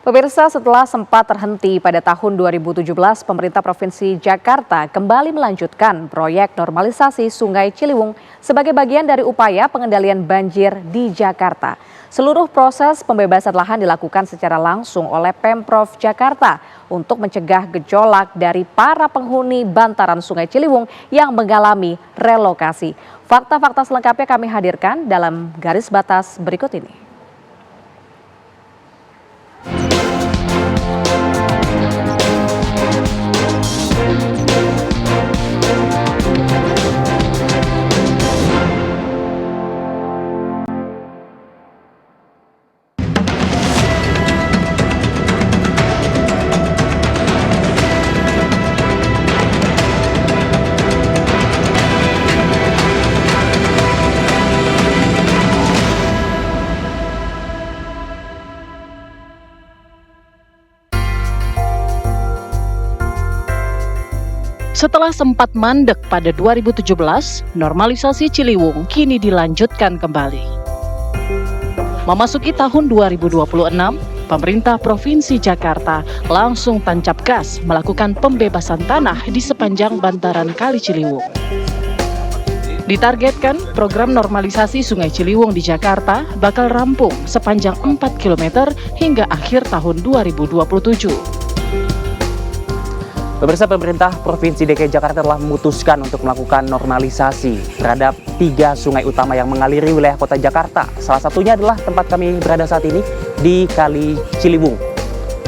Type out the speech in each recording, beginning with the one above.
Pemirsa, setelah sempat terhenti pada tahun 2017, pemerintah Provinsi Jakarta kembali melanjutkan proyek normalisasi Sungai Ciliwung sebagai bagian dari upaya pengendalian banjir di Jakarta. Seluruh proses pembebasan lahan dilakukan secara langsung oleh Pemprov Jakarta untuk mencegah gejolak dari para penghuni bantaran Sungai Ciliwung yang mengalami relokasi. Fakta-fakta selengkapnya kami hadirkan dalam garis batas berikut ini. Setelah sempat mandek pada 2017, normalisasi Ciliwung kini dilanjutkan kembali. Memasuki tahun 2026, pemerintah Provinsi Jakarta langsung tancap gas melakukan pembebasan tanah di sepanjang bantaran Kali Ciliwung. Ditargetkan program normalisasi Sungai Ciliwung di Jakarta bakal rampung sepanjang 4 km hingga akhir tahun 2027. Pemerintah Provinsi DKI Jakarta telah memutuskan untuk melakukan normalisasi terhadap 3 sungai utama yang mengaliri wilayah kota Jakarta. Salah satunya adalah tempat kami berada saat ini di Kali Ciliwung.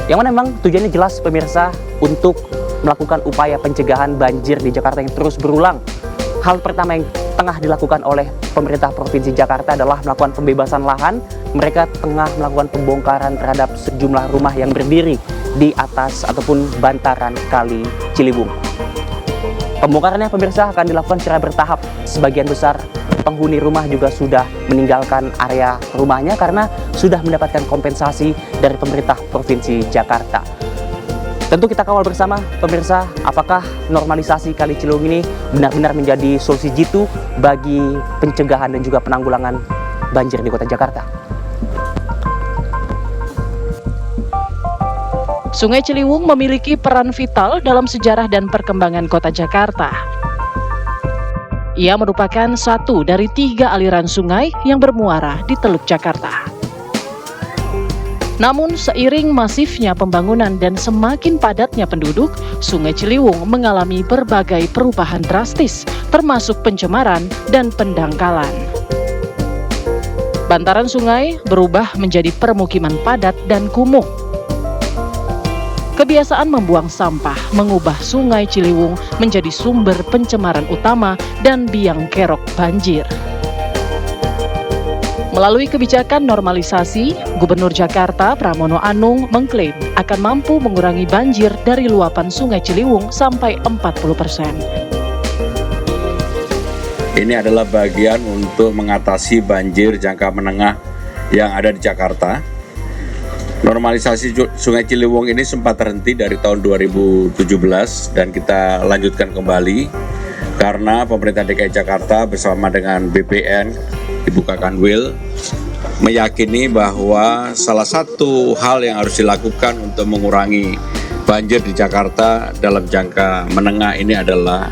Yang mana memang tujuannya jelas pemirsa untuk melakukan upaya pencegahan banjir di Jakarta yang terus berulang. Hal pertama yang tengah dilakukan oleh pemerintah Provinsi Jakarta adalah melakukan pembebasan lahan. Mereka tengah melakukan pembongkaran terhadap sejumlah rumah yang berdiri di atas ataupun bantaran Kali Ciliwung. Pembongkarannya pemirsa akan dilakukan secara bertahap. Sebagian besar penghuni rumah juga sudah meninggalkan area rumahnya karena sudah mendapatkan kompensasi dari pemerintah Provinsi Jakarta. Tentu kita kawal bersama pemirsa, apakah normalisasi Kali Ciliwung ini benar-benar menjadi solusi jitu bagi pencegahan dan juga penanggulangan banjir di kota Jakarta. Sungai Ciliwung memiliki peran vital dalam sejarah dan perkembangan kota Jakarta. Ia merupakan satu dari 3 aliran sungai yang bermuara di Teluk Jakarta. Namun seiring masifnya pembangunan dan semakin padatnya penduduk, Sungai Ciliwung mengalami berbagai perubahan drastis, termasuk pencemaran dan pendangkalan. Bantaran sungai berubah menjadi permukiman padat dan kumuh. Kebiasaan membuang sampah mengubah Sungai Ciliwung menjadi sumber pencemaran utama dan biang kerok banjir. Melalui kebijakan normalisasi, Gubernur Jakarta Pramono Anung mengklaim akan mampu mengurangi banjir dari luapan Sungai Ciliwung sampai 40%. Ini adalah bagian untuk mengatasi banjir jangka menengah yang ada di Jakarta. Normalisasi Sungai Ciliwung ini sempat terhenti dari tahun 2017 dan kita lanjutkan kembali karena pemerintah DKI Jakarta bersama dengan BPN, Ibu Kanwil, meyakini bahwa salah satu hal yang harus dilakukan untuk mengurangi banjir di Jakarta dalam jangka menengah ini adalah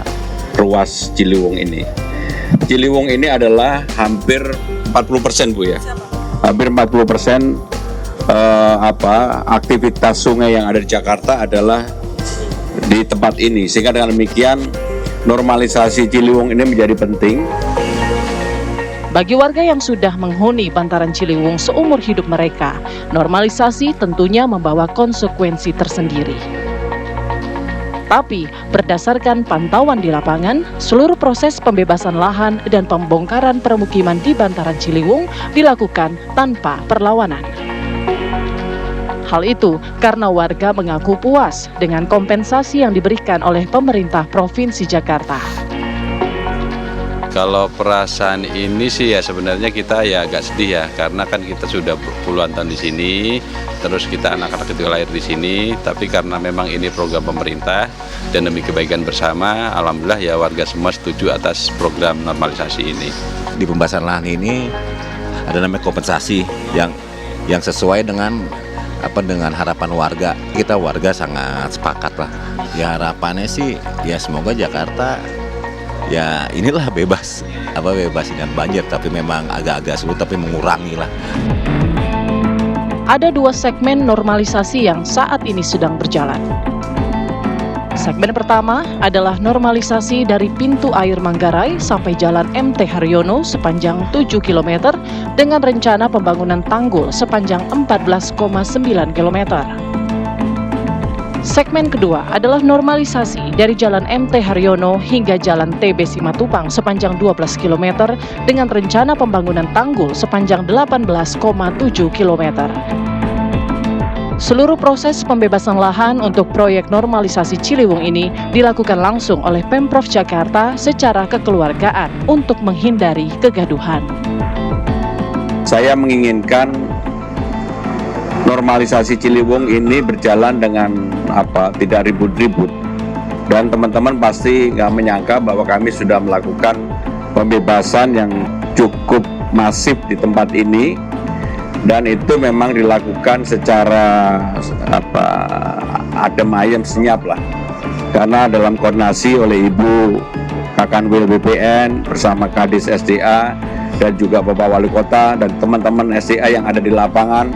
ruas Ciliwung ini. Ciliwung ini adalah hampir 40% Bu ya, hampir 40% aktivitas sungai yang ada di Jakarta adalah di tempat ini, sehingga dengan demikian normalisasi Ciliwung ini menjadi penting. Bagi warga yang sudah menghuni bantaran Ciliwung seumur hidup mereka, normalisasi tentunya membawa konsekuensi tersendiri. Tapi berdasarkan pantauan di lapangan, seluruh proses pembebasan lahan dan pembongkaran permukiman di bantaran Ciliwung dilakukan tanpa perlawanan. Hal itu karena warga mengaku puas dengan kompensasi yang diberikan oleh pemerintah Provinsi Jakarta. Kalau perasaan ini sih ya sebenarnya kita ya agak sedih ya, karena kan kita sudah puluhan tahun di sini, terus kita anak-anak itu lahir di sini, tapi karena memang ini program pemerintah dan demi kebaikan bersama, alhamdulillah ya warga semua setuju atas program normalisasi ini. Di pembahasan lahan ini ada namanya kompensasi yang sesuai dengan dengan harapan warga. Kita warga sangat sepakat lah. Ya harapannya sih ya semoga Jakarta ya inilah bebas dengan banjir, tapi memang agak-agak sulit tapi mengurangi lah. Ada 2 segmen normalisasi yang saat ini sedang berjalan. Segmen pertama adalah normalisasi dari pintu air Manggarai sampai Jalan MT Haryono sepanjang 7 km dengan rencana pembangunan tanggul sepanjang 14,9 km. Segmen kedua adalah normalisasi dari Jalan MT Haryono hingga Jalan TB Simatupang sepanjang 12 km dengan rencana pembangunan tanggul sepanjang 18,7 km. Seluruh proses pembebasan lahan untuk proyek normalisasi Ciliwung ini dilakukan langsung oleh Pemprov Jakarta secara kekeluargaan untuk menghindari kegaduhan. Saya menginginkan normalisasi Ciliwung ini berjalan dengan tidak ribut-ribut, dan teman-teman pasti nggak menyangka bahwa kami sudah melakukan pembebasan yang cukup masif di tempat ini. Dan itu memang dilakukan secara adem ayem senyap lah, karena dalam koordinasi oleh Ibu Kakanwil BPN bersama Kadis SDA dan juga Bapak Wali Kota dan teman-teman SDA yang ada di lapangan.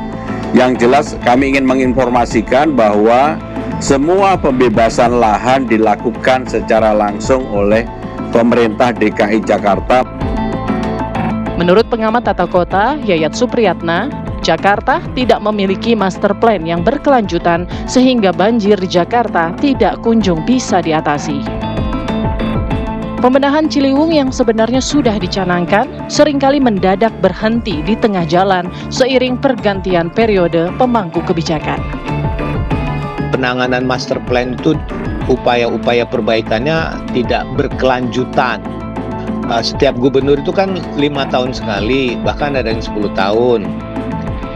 Yang jelas kami ingin menginformasikan bahwa semua pembebasan lahan dilakukan secara langsung oleh pemerintah DKI Jakarta. Menurut pengamat tata kota Yayat Supriyatna, Jakarta tidak memiliki master plan yang berkelanjutan sehingga banjir di Jakarta tidak kunjung bisa diatasi. Pembenahan Ciliwung yang sebenarnya sudah dicanangkan seringkali mendadak berhenti di tengah jalan seiring pergantian periode pemangku kebijakan. Penanganan master plan itu upaya-upaya perbaikannya tidak berkelanjutan. Setiap gubernur itu kan 5 tahun sekali, bahkan ada yang 10 tahun.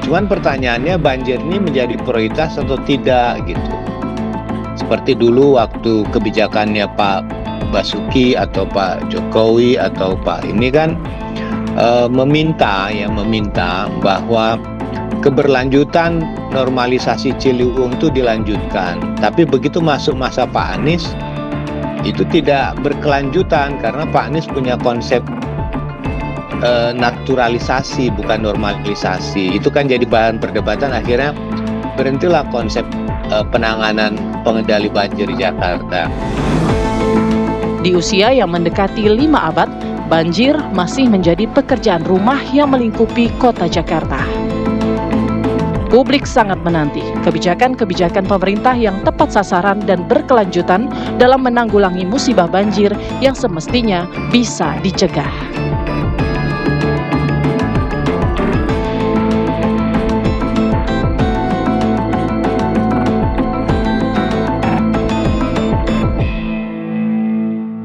Cuman pertanyaannya banjir ini menjadi prioritas atau tidak gitu. Seperti dulu waktu kebijakannya Pak Basuki atau Pak Jokowi atau Pak ini kan meminta bahwa keberlanjutan normalisasi Ciliwung itu dilanjutkan. Tapi begitu masuk masa Pak Anies itu tidak berkelanjutan karena Pak Anies punya konsep naturalisasi bukan normalisasi. Itu kan jadi bahan perdebatan, akhirnya berhentilah konsep penanganan pengendali banjir di Jakarta. Di usia yang mendekati 5 abad, banjir masih menjadi pekerjaan rumah yang melingkupi kota Jakarta. Publik sangat menanti kebijakan-kebijakan pemerintah yang tepat sasaran dan berkelanjutan dalam menanggulangi musibah banjir yang semestinya bisa dicegah.